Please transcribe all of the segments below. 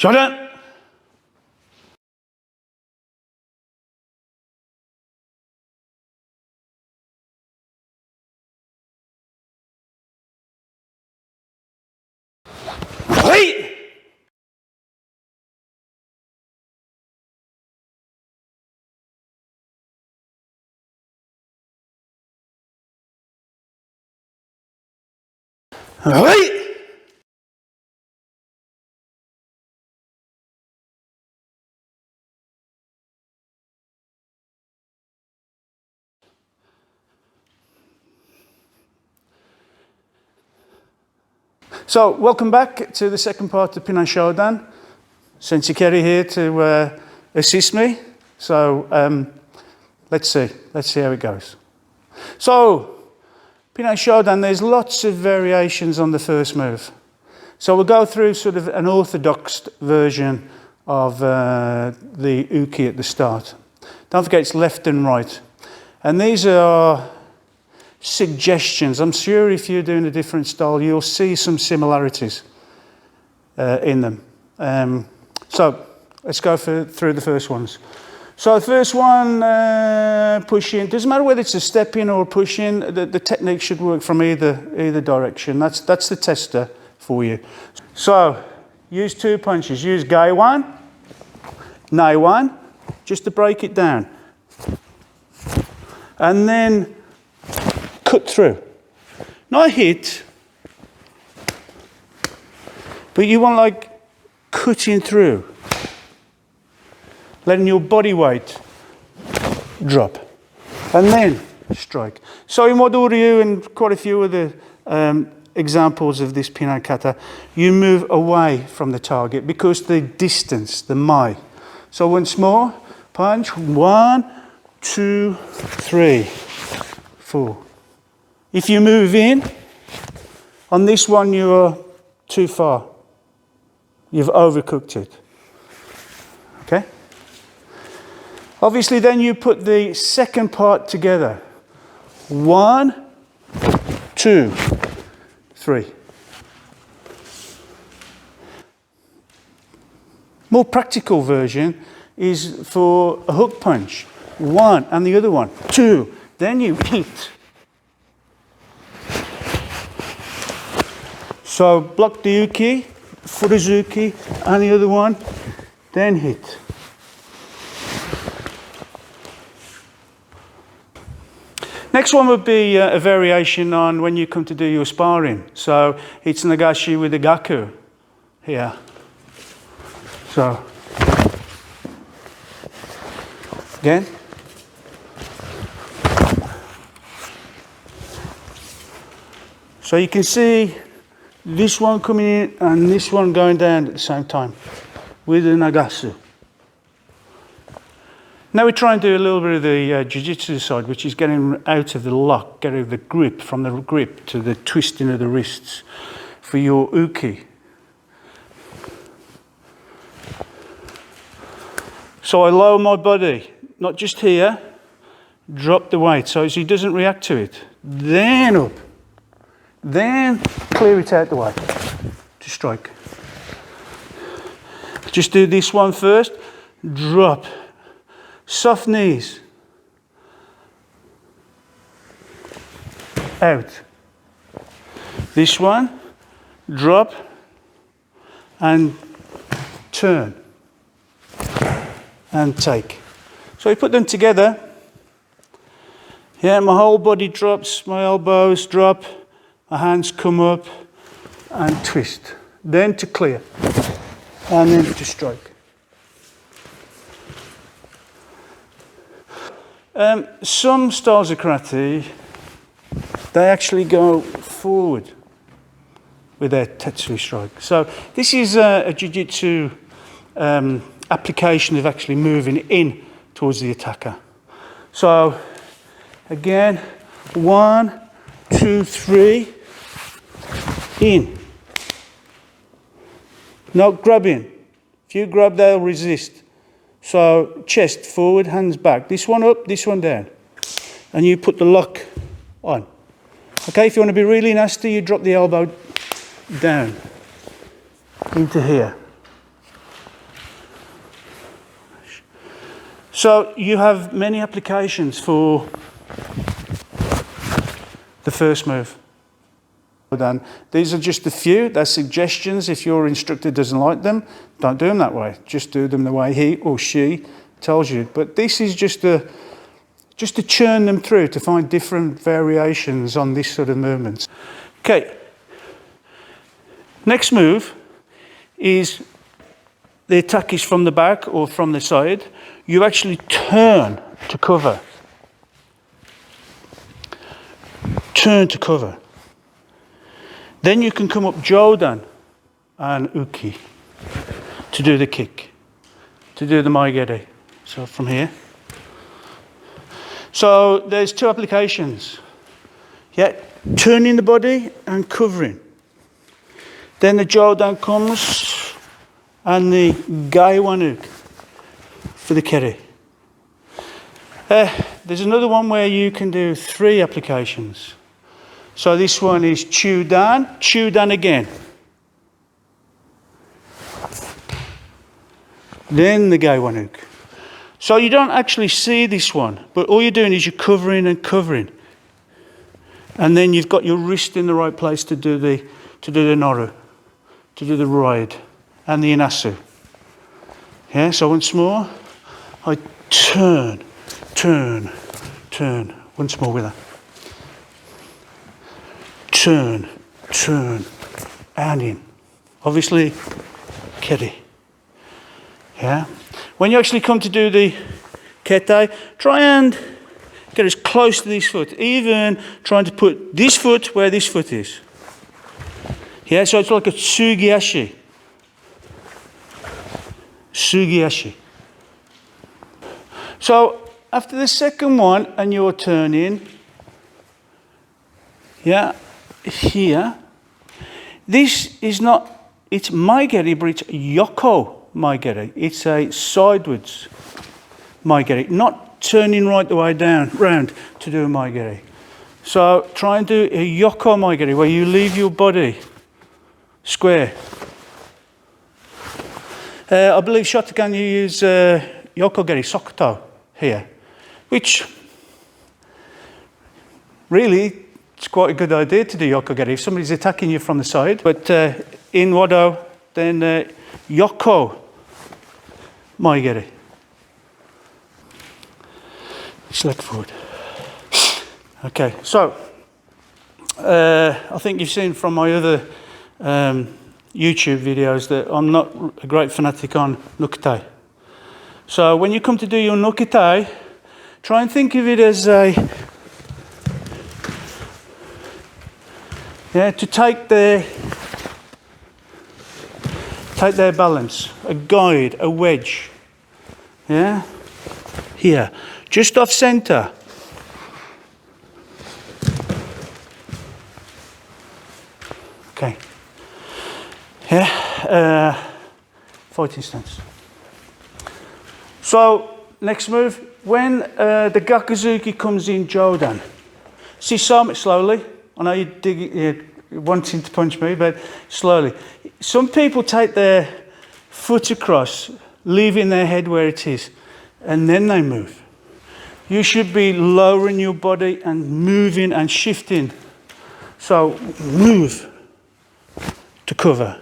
Shodan! Hey! Hey! So, welcome back to the second part of Pinan Shodan. Sensei Kerry here to assist me. So, let's see how it goes. So, Pinan Shodan, there's lots of variations on the first move. So we'll go through sort of an orthodox version of the uke at the start. Don't forget it's left and right. And these are suggestions. I'm sure if you're doing a different style, you'll see some similarities in them. So let's go through the first ones. So the first one, push in. Doesn't matter whether it's a step in or a push in. The technique should work from either direction. That's the tester for you. So use two punches. Use gai one, nai one, just to break it down, and then cut through. Not hit, but you want like cutting through, letting your body weight drop, and then strike. So in Wado Ryu and quite a few other examples of this Pinan Kata, you move away from the target because the distance, the mai. So once more, punch, 1, 2, 3, 4. If you move in, on this one you're too far. You've overcooked it. Okay? Obviously then you put the second part together. 1, 2, 3. More practical version is for a hook punch. 1 and the other one. 2. Then you hit. So block the uke, furuzuki, and the other one, then hit. Next one would be a variation on when you come to do your sparring. So it's nagashi with a gaku here. So again. So you can see this one coming in and this one going down at the same time with the nagasu. Now we try and do a little bit of the jiu-jitsu side, which is getting out of the lock, getting the grip, from the grip to the twisting of the wrists for your uke. So I lower my body, not just here, drop the weight so he doesn't react to it. Then up, then clear it out the way to strike. Just do this one first, drop. Soft knees, out. This one, drop and turn and take. So you put them together. Yeah, my whole body drops, my elbows drop, my hands come up and twist. Then to clear and then to strike. Some styles of karate, they actually go forward with their tetsu strike. So this is a jiu-jitsu application of actually moving in towards the attacker. So again, 1, 2, 3, in. Not grabbing. If you grab, they'll resist. So chest forward, hands back. This one up, this one down. And you put the lock on. Okay, if you want to be really nasty, you drop the elbow down into here. So you have many applications for the first move. These are just a few. They're suggestions. If your instructor doesn't like them, don't do them that way. Just do them the way he or she tells you. But this is just to churn them through, to find different variations on this sort of movements. Okay. Next move is the attack is from the back or from the side. You actually turn to cover. Turn to cover. Then you can come up Jodan and Uki to do the kick, to do the maigeri. So from here. So there's two applications. Yeah, turning the body and covering. Then the Jodan comes and the Gaiwanuk for the keri. There's another one where you can do 3 applications. So this one is Shodan, Shodan again. Then the Gaiwanuk. So you don't actually see this one, but all you're doing is you're covering and covering. And then you've got your wrist in the right place to do the noru, to do the ride, and the inasu. Yeah, so once more, I turn, turn, turn. Once more with that. Turn, turn, and in. Obviously, keri. Yeah. When you actually come to do the kete, try and get as close to this foot. Even trying to put this foot where this foot is. Yeah, so it's like a tsugiashi. Tsugiashi. So after the second one and you're turning, yeah, here, this is not, it's maigeri, but it's yoko maigeri. It's a sidewards maigeri, not turning right the way down, round to do a maigeri. So try and do a yoko maigeri, where you leave your body square. I believe Shotokan you use yokogeri, sokoto here, which really it's quite a good idea to do yokogeri if somebody's attacking you from the side. But in Wado, then yoko maigeri. Select forward. Okay, so I think you've seen from my other YouTube videos that I'm not a great fanatic on nukite. So when you come to do your nukite, try and think of it as to take their balance, a guide, a wedge. Yeah, here, just off center. Okay. Yeah, fighting stance. So next move, when the gakuzuki comes in Jodan, see so much slowly. I know you're wanting to punch me, but slowly. Some people take their foot across, leaving their head where it is, and then they move. You should be lowering your body and moving and shifting. So move to cover,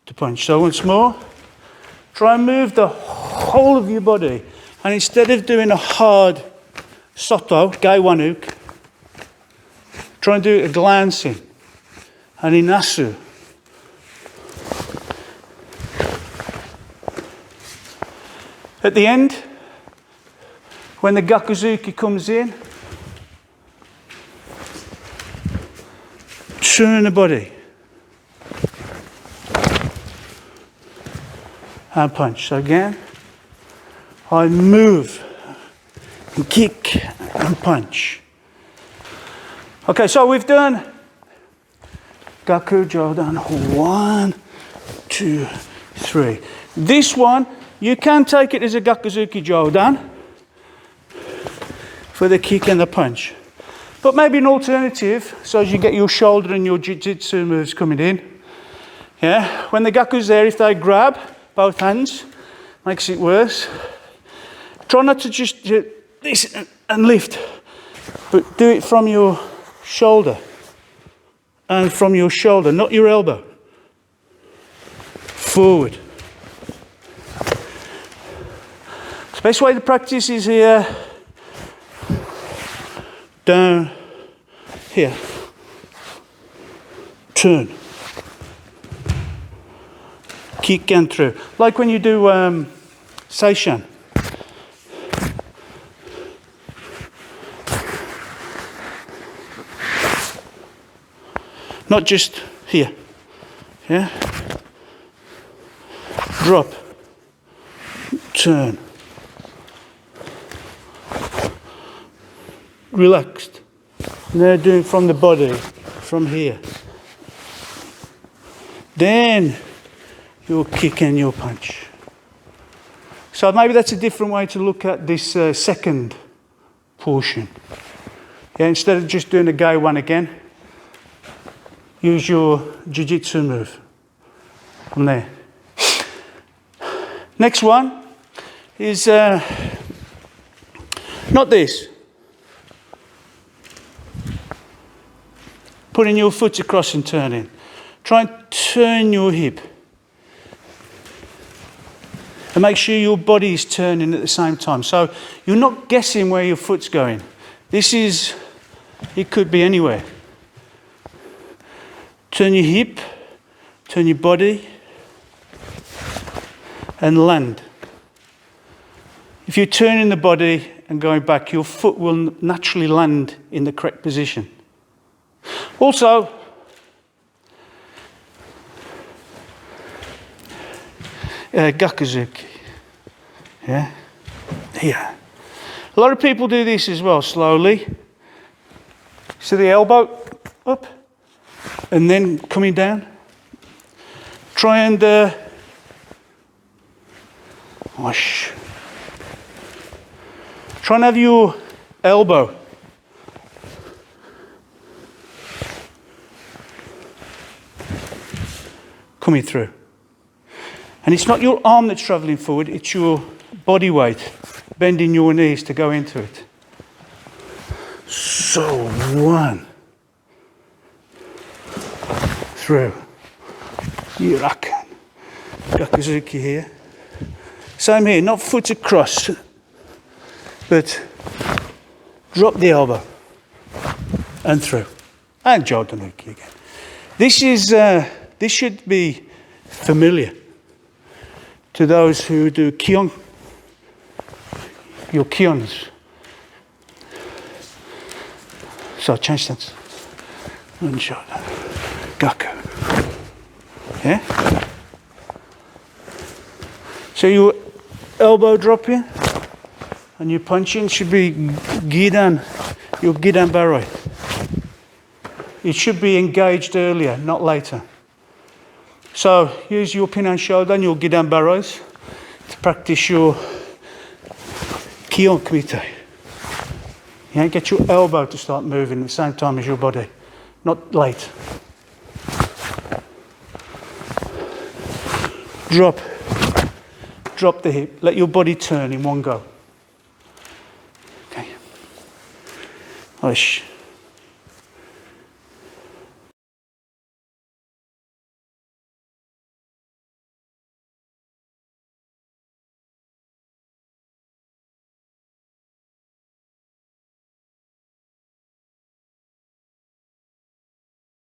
to punch. So once more, try and move the whole of your body, and instead of doing a hard soto, gaiwanuk, try and do a glancing, an inasu. At the end, when the gakuzuki comes in, turn the body and punch. So again, I move and kick and punch. Okay, so we've done Gaku Jodan 1, 2, 3. This one, you can take it as a Gakuzuki Jodan for the kick and the punch. But maybe an alternative, so as you get your shoulder and your jitsu moves coming in. Yeah, when the Gaku's there, if they grab, both hands, makes it worse. Try not to just do this and lift, but do it from your shoulder and from your shoulder, not your elbow. Forward. The best way to practice is here, down, here, turn, kick and through. Like when you do seishan. Not just here, yeah? Drop, turn, relaxed. Now doing from the body, from here. Then your kick and your punch. So maybe that's a different way to look at this second portion. Yeah, instead of just doing the Gei one again, use your jiu-jitsu move from there. Next one is not this. Putting your foot across and turning. Try and turn your hip. And make sure your body is turning at the same time. So you're not guessing where your foot's going. This is, it could be anywhere. Turn your hip, turn your body, and land. If you're turning the body and going back, your foot will naturally land in the correct position. Also, gakuzuki. Yeah, here. A lot of people do this as well, slowly. So the elbow up, and then coming down. Try and try and have your elbow coming through. And it's not your arm that's travelling forward, it's your body weight bending your knees to go into it. So one, through, Yurakan, Gakuzuki here. Same here, not foot across, but drop the elbow and through, and Jodanuki again. This should be familiar to those who do kion, your kions. So change stance. And Shodan. Gaku. Yeah? So your elbow dropping and your punching should be Gidan, your Gidan Baroi. It should be engaged earlier, not later. So use your Pinan Shodan, your Gidan Barois, to practice your Kion Kumite. Yeah, get your elbow to start moving at the same time as your body, not late. Drop the hip, let your body turn in one go. Okay. Oish.